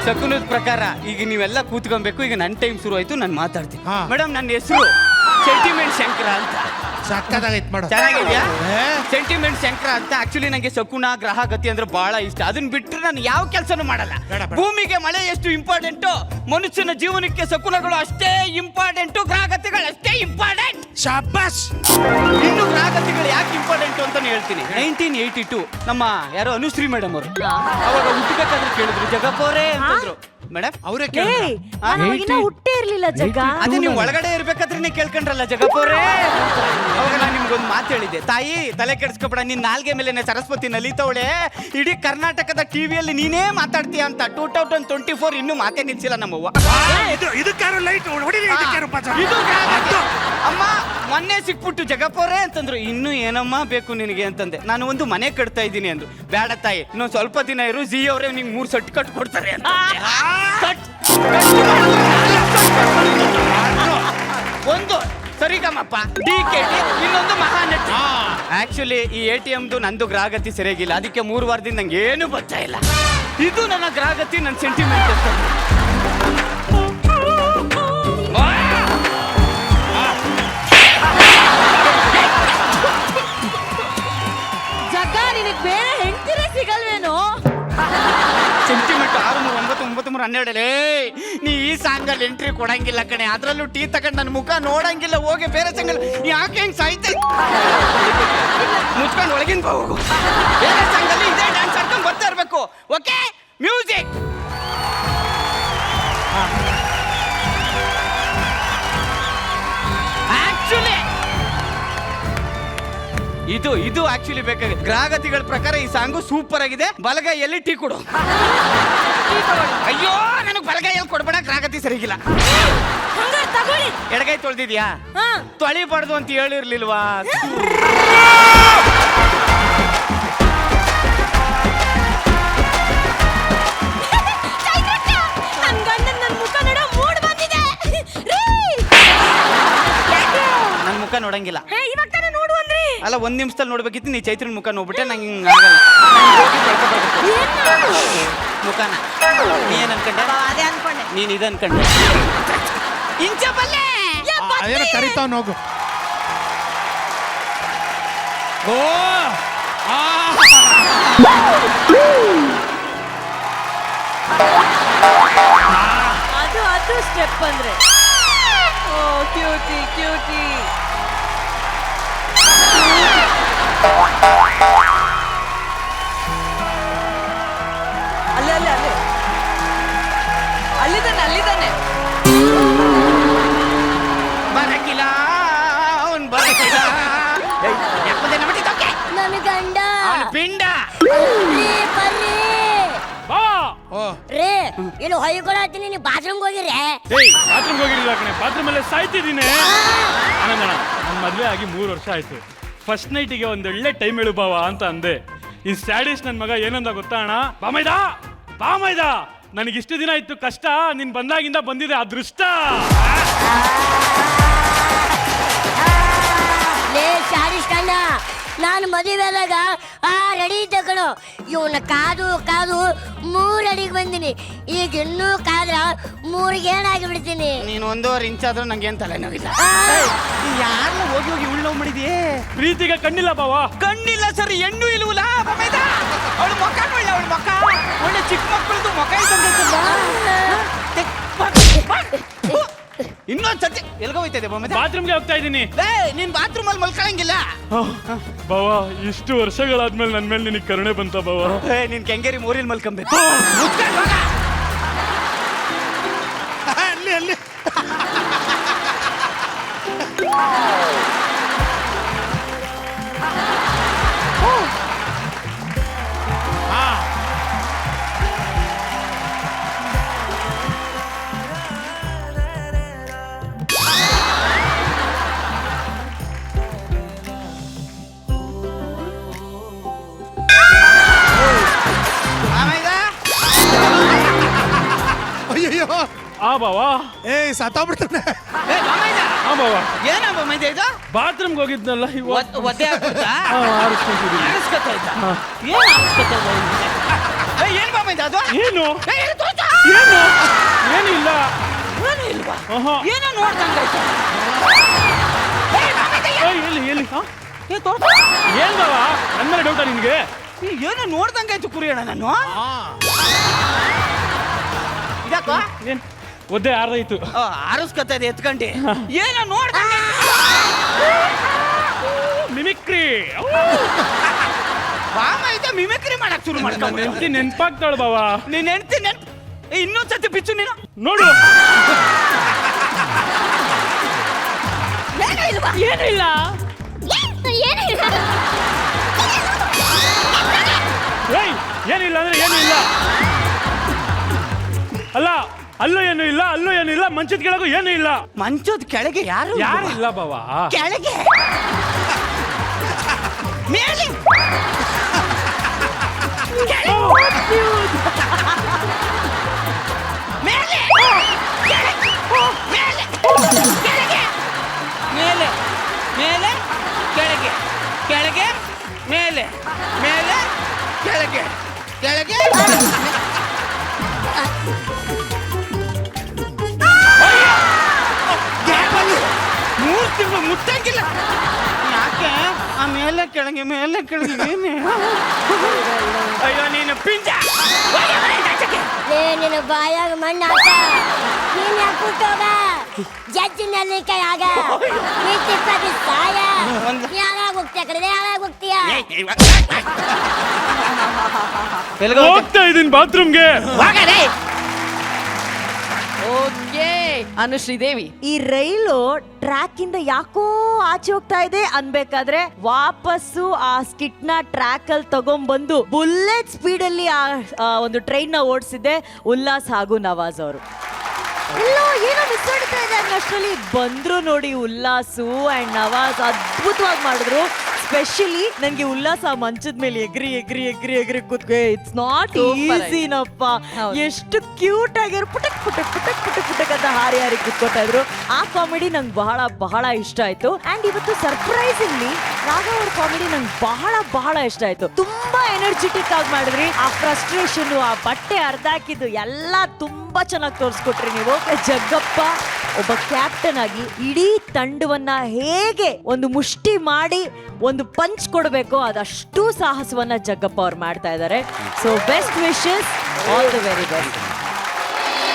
ಶಕುನದ ಪ್ರಕಾರ ಈಗ ನೀವೆಲ್ಲ ಕೂತ್ಕೊಬೇಕು. ಈಗ ನನ್ನ ಟೈಮ್ ಶುರು ಆಯ್ತು, ನಾನು ಮಾತಾಡ್ತೀನಿ. ಮೇಡಮ್, ನನ್ನ ಹೆಸರು ಸೆಂಟಿಮೆಂಟ್ ಶಂಕರ ಅಂತ. ಸಕ್ಕತ್ತಾಗೈತ್ ಮೇಡಮ್. ಚೆನ್ನಾಗಿದ್ಯಾ? ಸೆಂಟಿಮೆಂಟ್ ಶಂಕರ ಅಂತ. ಆಕ್ಚುಲಿ ನಂಗೆ ಶಕುನ ಗ್ರಹ ಗತಿ ಅಂದ್ರೆ ಬಹಳ ಇಷ್ಟ. ಅದನ್ನ ಬಿಟ್ಟರೆ ನಾನು ಯಾವ ಕೆಲಸನೂ ಮಾಡಲ್ಲ. ಭೂಮಿಗೆ ಮಳೆ ಎಷ್ಟು ಇಂಪಾರ್ಟೆಂಟು, ಮನುಷ್ಯನ ಜೀವನಕ್ಕೆ ಶಕುನಗಳು ಅಷ್ಟೇ ಇಂಪಾರ್ಟೆಂಟು, ಗ್ರಹಗತಿಗಳು ಅಷ್ಟೇ ಇಂಪಾರ್ಟೆಂಟ್. ಶಾಬಾಸ್. ಇನ್ನು ಗ್ರಹಗತಿಗಳು ಯಾಕೆ ಇಂಪಾರ್ಟೆಂಟ್ ಅಂತ ಹೇಳ್ತೀನಿ. 1982 ನಮ್ಮ ಯಾರೋ ಅನುಶ್ರೀ ಮೇಡಮ್ ಅವರು ಅವಾಗ ಹುಟ್ಟಬೇಕಾದ್ರೆ ಕೇಳಿದ್ರು, ಜಗಪ್ಪ ಅವರೇ ಅಂತಂದ್ರು. ಮೇಡಮ್ ಅವರೇ ಹುಟ್ಟೇ ಇರ್ಲಿಲ್ಲ ಜಗ. ಅದೇ ನೀವು ಒಳಗಡೆ ಇರ್ಬೇಕಾದ್ರೆ ಕೇಳ್ಕೊಂಡ್ರಲ್ಲ ಜಗಪ್ಪ ಅವರೇ. ಅವಾಗ ನಾನು ನಿಮ್ಗೊಂದು ಮಾತು ಹೇಳಿದ್ದೆ, ತಾಯಿ ತಲೆ ಕೆಡಿಸ್ಕೊಬೇಡ, ನಿನ್ ನಾಲ್ಗೆ ಮೇಲೆ ಸರಸ್ವತಿ ನಲಿತವಳೆ, ಇಡೀ ಕರ್ನಾಟಕದ ಟಿವಿಯಲ್ಲಿ ನೀನೇ ಮಾತಾಡ್ತೀಯ ಅಂತ. 2024 ಇನ್ನೂ ಮಾತೇ ನಿಲ್ಸಿಲ್ಲ ನಮ್ಮವ್ವ. ಅಮ್ಮ ಮೊನ್ನೆ ಸಿಕ್ಬಿಟ್ಟು ಜಗಪ್ಪ ಅವರೇ ಅಂತಂದ್ರು. ಇನ್ನು ಏನಮ್ಮ ಬೇಕು ನಿನಗೆ ಅಂತಂದೆ. ನಾನು ಒಂದು ಮನೆ ಕಟ್ತಾ ಇದ್ದೀನಿ ಅಂದ್ರು. ಬೇಡ ತಾಯಿ, ಇನ್ನೊಂದು ಸ್ವಲ್ಪ ದಿನ ಇರು, ಜಿ ಅವರೇ ನಿಂಗೆ 3 ಸೆಟ್ ಕಟ್ ಕೊಡ್ತಾರೆ ಅಂತ. ಒಂದು ಸರಿಗಮಪ್ಪ DKT, ಇನ್ನೊಂದು ಮಹಾನಟಿ. ಆಕ್ಚುಲಿ ಈ ATMದು ನಂದು ಗ್ರಹಗತಿ ಸರಿಯಾಗಿಲ್ಲ, ಅದಕ್ಕೆ 3 ವಾರದಿಂದ ನಂಗೆ ಏನು ಬರ್ತಾ ಇಲ್ಲ. ಇದು ನನ್ನ ಗ್ರಹಗತಿ, ನನ್ನ ಸೆಂಟಿಮೆಂಟ್ ಅಂತ. ಜಗ, ನಿನಗೆ ಬೇರೆ ಹೆಂಡ್ತಿರೇ ಸಿಗಲ್ವೇನೋ? ಸೆಂಟಿಮೆಂಟ್ 6399312. ನೀ ಈ ಸಾಂಗಲ್ಲಿ ಎಂಟ್ರಿ ಕೊಡಂಗಿಲ್ಲ ಕಣೆ, ಅದ್ರಲ್ಲೂ ಟೀ ತಗೊಂಡು ನನ್ನ ಮುಖ ನೋಡಂಗಿಲ್ಲ. ಹೋಗಿ ಬೇರೆ ಸಂಗಲ್ಲಿ ಯಾಕೆ ಹೆಂಗ್ ಸಾಯ್ತೆ ಮುಚ್ಕೊಂಡು ಒಳಗಿನ ಹೋಗು. ಬೇರೆ ಸಂಗಲ್ಲಿ ಇದೇ ಡ್ಯಾನ್ಸ್ ಆಡ್ಕೊಂಡು ಬರ್ತಾ ಇರ್ಬೇಕು. Okay, music. ಆಕ್ಚುಲಿ ಇದು ಆಕ್ಚುಲಿ ಬೇಕಾಗಿದೆ. ಗ್ರಹಗತಿಗಳ ಪ್ರಕಾರ ಈ ಸಾಂಗು ಸೂಪರ್ ಆಗಿದೆ. ಬಲಗೈಯಲ್ಲಿ ಟೀ ಕೊಡು. ಅಯ್ಯೋ, ನನಗೆ ಬಲಗೈಯಲ್ಲಿ ಕೊಡ್ಬೇಡ, ಗ್ರಹಗತಿ ಸರಿಗಿಲ್ಲ. ಎಡಗೈ ತೊಳೆದಿದ್ಯಾ? ತೊಳಿಬಾರ್ದು ಅಂತ ಹೇಳಿರ್ಲಿಲ್ವಾ? ನನ್ನ ಮುಖ ನೋಡಂಗಿಲ್ಲ ಅಲ್ಲ. 1 ನಿಮಿಷದಲ್ಲಿ ನೋಡ್ಬೇಕಿತ್ತು. ನೀ ಚೈತ್ರನ ಮುಖ ನೋಡ್ಬಿಟ್ಟೆ, ನಂಗೆ ಹಿಂಗೆ ಆಗಲ್ಲ. ಮುಖನ ನೀನ್ ಅನ್ಕೊಂಡೆ? ಅದೇ ಅನ್ಕೊಂಡೆ. ನೀನ್ ಇದು ಅನ್ಕೊಂಡೆ. ಇಂಚ ಬಲ್ಲೆ ಅದೇನ ಕರಿತಾವ್ ಹೋಗು. ಓ ಅದು ಸ್ಟೆಪ್ ಅಂದ್ರೆ. ಓ ಕ್ಯೂಟಿ ಕ್ಯೂಟಿ. ಅಲ್ಲಿದ್ದಾನೆ. ಬರಕಿಲ್ಲ ಅವನ್ ಬರಕಿಲ್ಲ. ನನ್ನ ಗಂಡ ಅವನ ಪಿಂಡ ರೇ ಏನು ಹೊಯ್ಕೊಳತ್ತೀನಿ. ನೀವು ಬಾತ್ರೂಮ್ಗೆ ಹೋಗಿರೇ? ಬಾತ್ರೂಮ್ಗೆ ಹೋಗಿರಲಿಲ್ಲ ಕಣೆ, ಬಾತ್ರೂಮ್ ಅಲ್ಲೇ ಸಾಯ್ತಿದ್ದೀನಿ. ಆನಂದಣ್ಣ, ನನ್ನ ಮದುವೆ ಆಗಿ 3 ವರ್ಷ ಆಯ್ತು. ಫಸ್ಟ್ ನೈಟಿಗೆ ಒಂದೊಳ್ಳೆ ಟೈಮ್ ಹೇಳು ಬಾವ ಅಂತ ಅಂದೆ. ಈ ಸ್ಯಾಡಿಸ್ ನನ್ನ ಮಗ ಏನಂದ ಗೊತ್ತಾ ಅಣ್ಣ? ಬಾಮೈದ ನನಗಿಷ್ಟು ದಿನ ಇತ್ತು ಕಷ್ಟ, ನೀನ್ ಬಂದಾಗಿಂದ ಬಂದಿದೆ ಅದೃಷ್ಟ. ನಾನು ಮದುವೆದಾಗ 6 ಅಡಿ ತಗೊಂಡು ಇವನ್ನ ಕಾದು 3 ಅಡಿಗೆ ಬಂದಿನಿ. ಈಗ ಇನ್ನೂ ಕಾದ್ರ 3 ಗೇಣಾಗಿ ಬಿಡ್ತೀನಿ. ನೀನು 1.5 ಇಂಚ್ ಆದ್ರೂ ನಂಗೆ ಏನ್ ತಲೆನೋವಿಲ್ಲ. ಯಾರನ್ನ ಹೋಗಿ ಉಳ್ ನೋವು ಮಾಡಿದ್ಯೇ? ಪ್ರೀತಿಗೆ ಕಣ್ಣಿಲ್ಲ ಬಾವ. ಕಣ್ಣಿಲ್ಲ ಸರಿ, ಹೆಣ್ಣು ಇಲ್ವಲ್ಲ. ಅವಳು ಮುಖ ನೋಡ್ಲ, ಅವಳ ಮುಖ ಒಳ್ಳೆ ಚಿಕ್ಕ ಮಕ್ಕಳದು ಮುಖ ಇದ್ದಂಗೈತಲ್ಲ. ಇನ್ನೊಂದ್ಸತಿ ಎಲ್ಗೋಯ್ತದೆ ಬಾತ್ರೂಮ್ಗೆ ಹೋಗ್ತಾ ಇದ್ದೀನಿ. ನೀನ್ ಬಾತ್ರೂಮ್ ಅಲ್ಲಿ ಮಲ್ಕೊಳಂಗಿಲ್ಲ ಬಾವ. ಇಷ್ಟು ವರ್ಷಗಳಾದ್ಮೇಲೆ ನನ್ ಮೇಲೆ ನಿನಗೆ ಕರುಣೆ ಬಂತ ಬಾವ. ನೀನ್ ಕೆಂಗೇರಿ ಮೋರಿಲ್ ಮಲ್ಕೊಂಬೇಕು. ಅಲ್ಲಿ ಅಯ್ಯೋ ಆ ಬಾವ. ಸತ್ತೋಗ್ಬಿಡ್ತಾನೆ. ಏನಮ್ಮ ಮೈದ ಇದು? ಬಾತ್ರೂಮ್ಗೆ ಹೋಗಿದ್ನಲ್ಲ ಒದ್ದೆ ಏನ್ ಬಾಮೈದ ಅದು? ಏನು ಏನು ಏನಿಲ್ಲ ಏನು ಇಲ್ವಾ ಆಹಾ. ಏನೋ ನೋಡ್ದಂಗಾಯ್ತು ಎಲ್ಲಿ ಎಲ್ಲಿ ಹಾ? ಏ ತೋರ್ಸ ಏನ್ ಬಾವ ನನ್ನ ಮೇಲೆ ಡೌಟಾ ನಿನ್ಗೆ ಏನೋ ನೋಡ್ದಂಗಾಯ್ತು ಕುರಿಯಣ್ಣ ನಾನು ಇದಾಕೋ ಏನ್ ಒದ್ದೆ ಆರ್ದಾಯ್ತು ಆರಿಸ್ಕೊತಾ ಇದೆ ಎತ್ಕಂಡು ಏನೋ ನೋಡ್ದಂಗ ಮಿಮಿಕ್ರಿ ಬಾಮ ಇದೆ ಮಿಮಿಕ್ರಿ ಮಾಡಕ್ ಶುರು ಮಾಡ್ಕೊಂಡ್ಬಿಟ್ಟು ನೆನ್ಪಿ ನೆನ್ಪಾಗ್ತಾಳ ಬಾವ ನೀನ್ ಹೆಂಡ್ತಿ ಇನ್ನೊಂದ್ಸತಿ ಬಿಚ್ಚು ನೀನು ನೋಡು ಏನೂ ಇಲ್ವಾ ಏನು ಇಲ್ಲ ಏನೂ ಇಲ್ಲ ಏಯ್ ಏನಿಲ್ಲ ಅಂದ್ರೆ ಏನು ಇಲ್ಲ ಅಲ್ಲ ಅಲ್ಲೂ ಏನು ಇಲ್ಲ ಅಲ್ಲೂ ಏನು ಇಲ್ಲ ಮಂಚದ ಕೆಳಗೂ ಏನು ಇಲ್ಲ ಮಂಚದ ಕೆಳಗೆ ಯಾರು ಯಾರು ಇಲ್ಲ ಬಾವ ಕೆಳಗೆ ಮೇಲೆ ಮೇಲೆ ಕೆಳಗೆ ಮೇಲೆ ಕೆಳಗೆ ಮೇಲೆ ಮೇಲೆ ಕೆಳಗೆ ಕೆಳಗೆ ಮೇಲೆ ಮೇಲೆ ಕೆಳಗೆ ಕೆಳಗೆ ಮೂರು ತಿಂಗಳು ಮುಟ್ಟಂಗಿಲ್ಲ ಯಾಕೆ ಆ ಮೇಲೆ ಕೆಳಗೆ ಏನೇ ಅಯ್ಯೋ ನೀನು ಪಿಂಜ ಏ ನಿನ್ನ ಬಾಯಾಗ ಮಣ್ಣು ಹಾಕ ನೀನ್ ಯಾಕೆ ಕೂತೋಗ ಜಜ್ಜಿನಲ್ಲಿ ಕೈ ಆಗ ನೀ ತಿಪ್ಪದಿ ಸಾಯ ಯಾವಾಗ ಹೋಗ್ತೀಯ ಕಡೆ ಯಾವಾಗ ಹೋಗ್ತೀಯ ಹೋಗ್ತಾ ಇದೀನಿ ಬಾತ್ರೂಮ್ಗೆ ಓಕೆ ಅನುಶ್ರೀದೇವಿ ಈ ರೈಲು ಟ್ರ್ಯಾಕ್ ಇಂದ ಯಾಕೋ ಆಚೆ ಹೋಗ್ತಾ ಇದೆ ಅನ್ಬೇಕಾದ್ರೆ ವಾಪಸ್ಸು ಆ ಸ್ಕಿಟ್ ನ ಟ್ರ್ಯಾಕ್ ಅಲ್ಲಿ ತಗೊಂಡ್ಬಂದು ಬುಲೆಟ್ ಸ್ಪೀಡ್ ಅಲ್ಲಿ ಆ ಒಂದು ಟ್ರೈನ್ ನ ಓಡಿಸಿದ್ದೆ ಉಲ್ಲಾಸ್ ಹಾಗೂ ನವಾಜ್ ಅವರು ಎಲ್ಲೋ ಏನೋ ಮಿಸ್ ಮಾಡ್ತಾ ಇದೆ ಅನ್ನೋಷ್ಟರಲ್ಲಿ ಬಂದ್ರು ನೋಡಿ ಉಲ್ಲಾಸು ಅಂಡ್ ನವಾಜ್ ಅದ್ಭುತವಾಗಿ ಮಾಡಿದ್ರು ಸ್ಪೆಷಲಿ ನನಗೆ ಉಲ್ಲಾಸ ಮಂಚದ ಮೇಲೆ ಎಗ್ರಿ ಎಗ್ರಿ ಎಗ್ರಿ ಎಗ್ರಿ ಕೂತ್ಕೊ ಇಟ್ಸ್ ನಾಟ್ Super ಈಸಿನಪ್ಪ ಹೌದು. ಎಷ್ಟು ಕ್ಯೂಟ್ ಆಗಿರೋ ಪುಟಕ್ ಪುಟಕ್ ಪುಟಕ್ ಪುಟಕ್ ಪುಟಕ್ ಅಂತ ಹಾರಿ ಹಾರಿ ಕೂತ್ಕೊತಾ ಇದ್ರು ಆ ಕಾಮಿಡಿ ನಂಗೆ ಬಹಳ ಬಹಳ ಇಷ್ಟ ಆಯ್ತು ಅಂಡ್ ಇವತ್ತು ಸರ್ಪ್ರೈಸಿಂಗ್ಲಿ ರಾಘ ಅವ್ರ ಕಾಮಿಡಿ ನಂಗೆ ಬಹಳ ಬಹಳ ಇಷ್ಟ ಆಯ್ತು ತುಂಬಾ ಎನರ್ಜೆಟಿಕ್ ಆಗಿ ಮಾಡಿದ್ರಿ ಆ ಫ್ರಸ್ಟ್ರೇಷನ್ ಆ ಬಟ್ಟೆ ಅರ್ಧಾಕಿದ್ದು ಎಲ್ಲ ತುಂಬಾ ಚೆನ್ನಾಗಿ ತೋರಿಸ್ಕೊಟ್ರಿ ನೀವು ಜಗ್ಗಪ್ಪ ಒಬ್ಬ ಕ್ಯಾಪ್ಟನ್ ಆಗಿ ಇಡೀ ತಂಡವನ್ನ ಹೇಗೆ ಒಂದು ಮುಷ್ಟಿ ಮಾಡಿ ಒಂದು ಪಂಚ್ ಕೊಡಬೇಕು ಅದಷ್ಟು ಸಾಹಸವನ್ನ ಜಗ್ಗಪ್ಪ ಅವ್ರು ಮಾಡ್ತಾ ಇದ್ದಾರೆ so best wishes all the very best